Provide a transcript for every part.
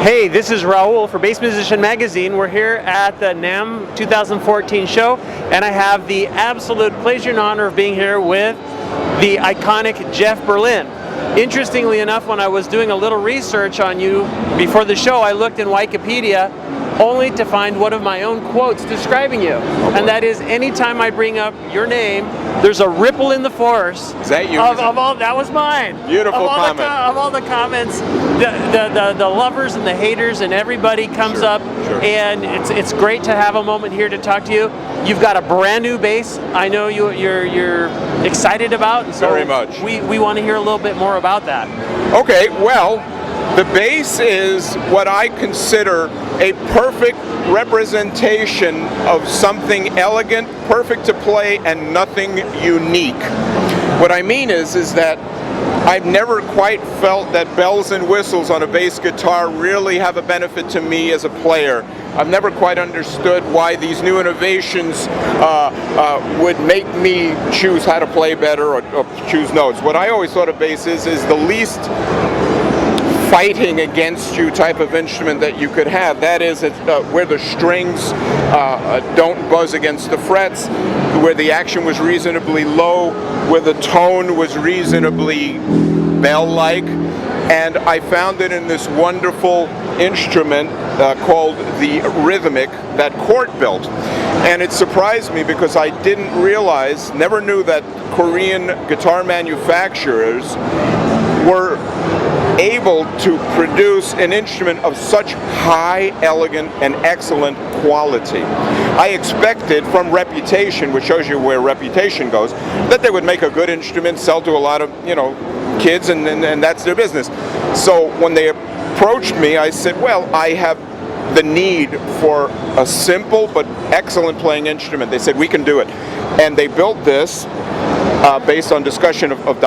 Hey, this is Raul for Bass Musician Magazine. We're here at the NAMM 2014 show, and I have the absolute pleasure and honor of being here with the iconic Jeff Berlin. Interestingly enough, when I was doing a little research on you before the show, I looked in Wikipedia only to find one of my own quotes describing you. And that is, anytime I bring up your name, there's a ripple in the force. Is that you? Of all, that was mine. Beautiful comment. Of all the comments, the lovers and the haters and everybody comes up, and it's great to have a moment here to talk to you. You've got a brand new bass. I know you're excited about. And so very much. We want to hear a little bit more about that. Okay, well, the bass is what I consider a perfect representation of something elegant, perfect to play, and nothing unique. What I mean is that I've never quite felt that bells and whistles on a bass guitar really have a benefit to me as a player. I've never quite understood why these new innovations would make me choose how to play better or choose notes. What I always thought of bass is the least fighting against you type of instrument that you could have. That is, where the strings don't buzz against the frets, where the action was reasonably low, where the tone was reasonably bell-like. And I found it in this wonderful instrument called the Rithimic that Cort built. And it surprised me because I didn't realize, never knew that Korean guitar manufacturers were able to produce an instrument of such high, elegant, and excellent quality. I expected from reputation, which shows you where reputation goes, that they would make a good instrument, sell to a lot of, kids, and that's their business. So when they approached me, I said, well, I have the need for a simple but excellent playing instrument. They said, we can do it. And they built this based on discussion of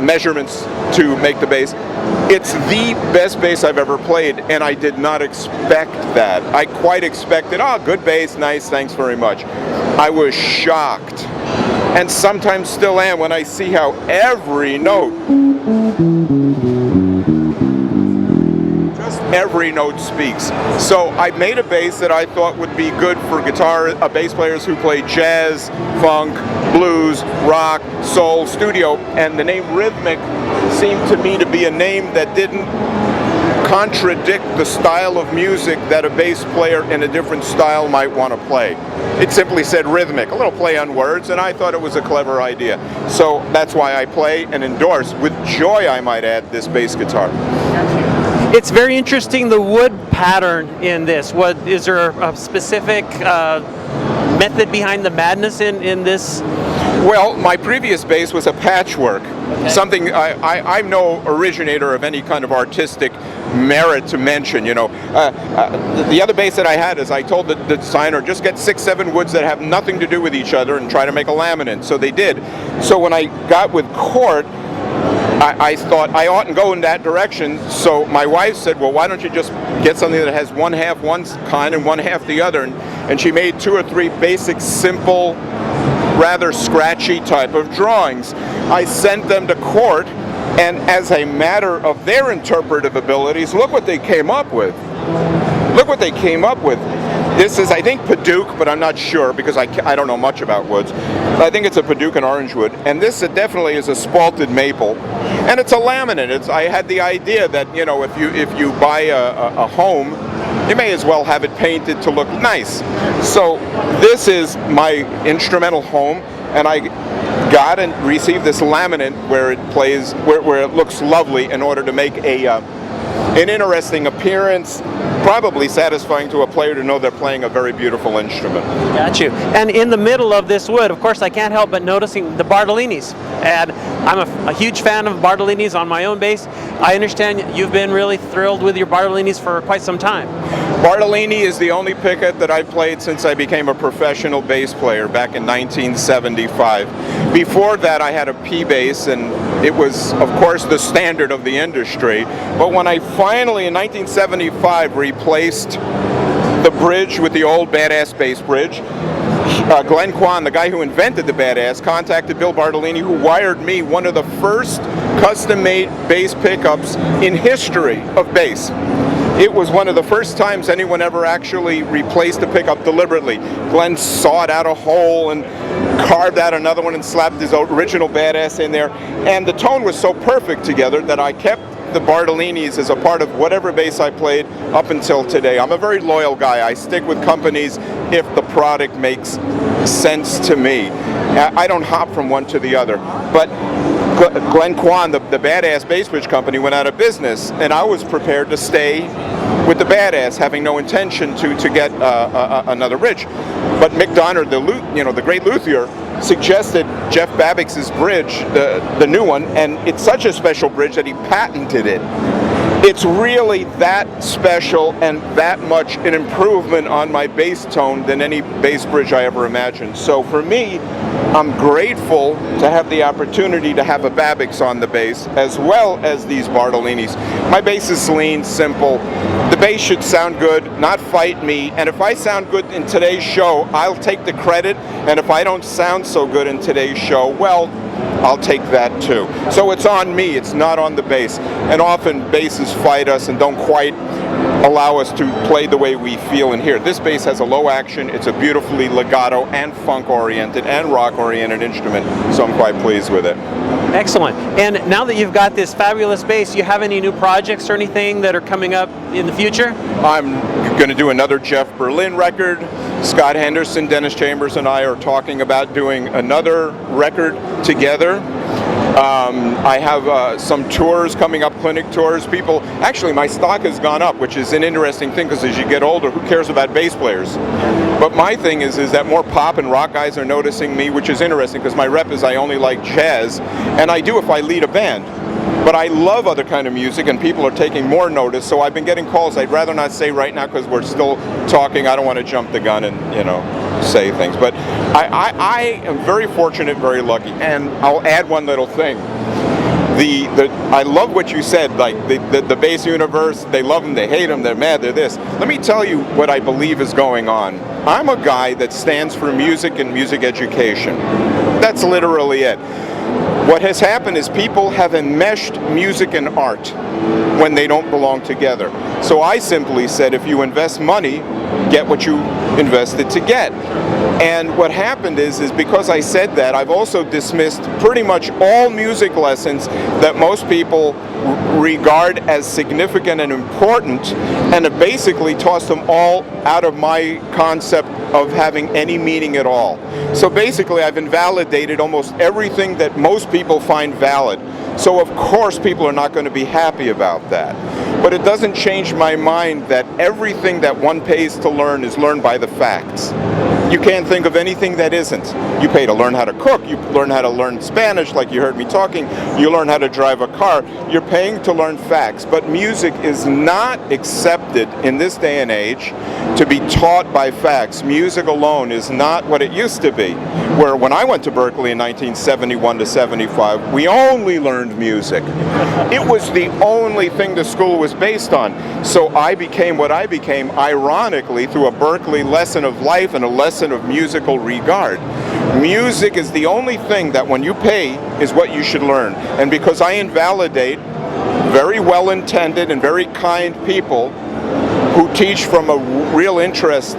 measurements to make the bass. It's the best bass I've ever played, and I did not expect that. I quite expected, good bass, nice, thanks very much. I was shocked, and sometimes still am, when I see how every note speaks. So I made a bass that I thought would be good for bass players who play jazz, funk, blues, rock, soul, studio, and the name Rithimic seemed to me to be a name that didn't contradict the style of music that a bass player in a different style might want to play. It simply said Rithimic, a little play on words, and I thought it was a clever idea. So that's why I play and endorse, with joy I might add, this bass guitar. It's very interesting, the wood pattern in this. Is there a specific method behind the madness in this? Well, my previous bass was a patchwork. Okay. Something I'm no originator of any kind of artistic merit to mention. The other bass that I had is I told the designer, just get 6-7 woods that have nothing to do with each other and try to make a laminate. So they did. So when I got with Cort, I thought I oughtn't go in that direction, so my wife said, well, why don't you just get something that has one half one kind and one half the other, and she made 2 or 3 basic, simple, rather scratchy type of drawings. I sent them to Cort, and as a matter of their interpretive abilities, look what they came up with. Look what they came up with. This is, I think, Paduke, but I'm not sure because I don't know much about woods. I think it's a Paduke and orange wood, and this definitely is a spalted maple, and it's a laminate. I had the idea that if you buy a home, you may as well have it painted to look nice. So this is my instrumental home, and I got and received this laminate where it plays, where it looks lovely in order to make an interesting appearance, probably satisfying to a player to know they're playing a very beautiful instrument. Got you. And in the middle of this wood, of course, I can't help but noticing the Bartolinis. And I'm a huge fan of Bartolinis on my own bass. I understand you've been really thrilled with your Bartolinis for quite some time. Bartolini is the only picket that I've played since I became a professional bass player back in 1975. Before that, I had a P bass, and it was, of course, the standard of the industry. But when I finally, in 1975, replaced the bridge with the old badass bass bridge, Glenn Kwan, the guy who invented the Badass, contacted Bill Bartolini, who wired me one of the first custom-made bass pickups in history of bass. It was one of the first times anyone ever actually replaced a pickup deliberately. Glenn sawed out a hole and carved out another one and slapped his original Badass in there. And the tone was so perfect together that I kept the Bartolinis as a part of whatever bass I played up until today. I'm a very loyal guy. I stick with companies if the product makes sense to me. I don't hop from one to the other. But Glenn Kwan, the Badass Bass Bridge company, went out of business, and I was prepared to stay with the Badass, having no intention to get another bridge. But Mick Donner, the great luthier, suggested Jeff Babbitt's bridge, the new one, and it's such a special bridge that he patented it. It's really that special and that much an improvement on my bass tone than any bass bridge I ever imagined. So for me, I'm grateful to have the opportunity to have a Babbitt's on the bass as well as these Bartolinis. My bass is lean, simple. The bass should sound good, not fight me. And if I sound good in today's show, I'll take the credit. And if I don't sound so good in today's show, well, I'll take that too. So it's on me, it's not on the bass. And often basses fight us and don't quite allow us to play the way we feel in here. This bass has a low action, it's a beautifully legato and funk oriented and rock oriented instrument, so I'm quite pleased with it. Excellent. And now that you've got this fabulous bass, you have any new projects or anything that are coming up in the future? I'm going to do another Jeff Berlin record. Scott Henderson, Dennis Chambers, and I are talking about doing another record together. I have some tours coming up, clinic tours. Actually, my stock has gone up, which is an interesting thing because as you get older, who cares about bass players? But my thing is that more pop and rock guys are noticing me, which is interesting because my rep is I only like jazz, and I do if I lead a band. But I love other kind of music, and people are taking more notice, so I've been getting calls. I'd rather not say right now because we're still talking. I don't want to jump the gun and, say things. But I am very fortunate, very lucky. And I'll add one little thing. I love what you said, like the bass universe, they love them, they hate them, they're mad, they're this. Let me tell you what I believe is going on. I'm a guy that stands for music and music education. That's literally it. What has happened is people have enmeshed music and art when they don't belong together. So I simply said, if you invest money, get what you invested to get. And what happened is because I said that, I've also dismissed pretty much all music lessons that most people regard as significant and important, and have basically tossed them all out of my concept of having any meaning at all. So basically I've invalidated almost everything that most people find valid. So of course people are not going to be happy about that. But it doesn't change my mind that everything that one pays to learn is learned by the facts. You can't think of anything that isn't. You pay to learn how to cook, you learn how to learn Spanish like you heard me talking, you learn how to drive a car, you're paying to learn facts. But music is not accepted in this day and age to be taught by facts. Music alone is not what it used to be. Where when I went to Berkeley in 1971 to 75, we only learned music. It was the only thing the school was based on. So I became what I became, ironically, through a Berkeley lesson of life and a lesson of musical regard. Music is the only thing that when you pay is what you should learn. And because I invalidate very well-intended and very kind people who teach from a real interest,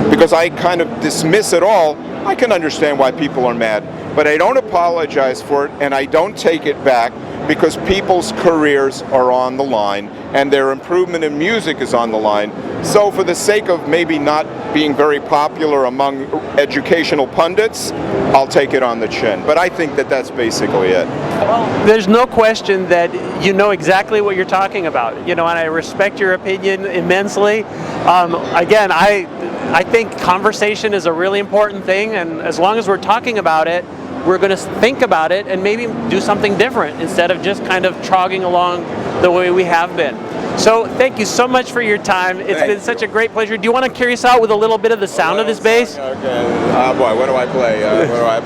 because I kind of dismiss it all, I can understand why people are mad. But I don't apologize for it, and I don't take it back, because people's careers are on the line and their improvement in music is on the line. So for the sake of maybe not being very popular among educational pundits, I'll take it on the chin. But I think that that's basically it. Well, there's no question that you know exactly what you're talking about, and I respect your opinion immensely. Again, I think conversation is a really important thing, and as long as we're talking about it, we're going to think about it and maybe do something different instead of just kind of trogging along the way we have been. So thank you so much for your time. It's been such a great pleasure. Do you want to carry us out with a little bit of the sound of this bass? Okay. Oh boy, what do I play? What do I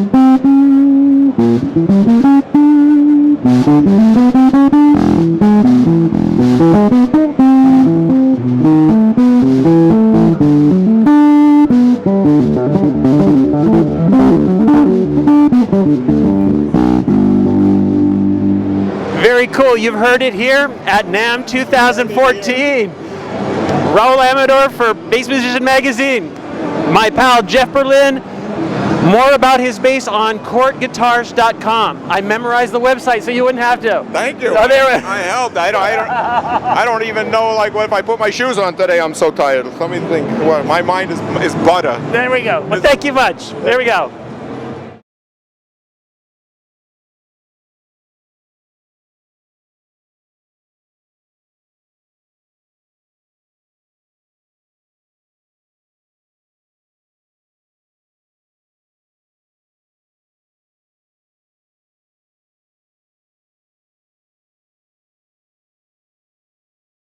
play? Very cool. You've heard it here at NAMM 2014. Raul Amador for Bass Musician Magazine. My pal Jeff Berlin. More about his bass on CortGuitars.com. I memorized the website so you wouldn't have to. Thank you. Oh, there I helped. I don't even know, like, what if I put my shoes on today, I'm so tired. Let me think. Well, my mind is butter. There we go. Well, thank you much. There we go.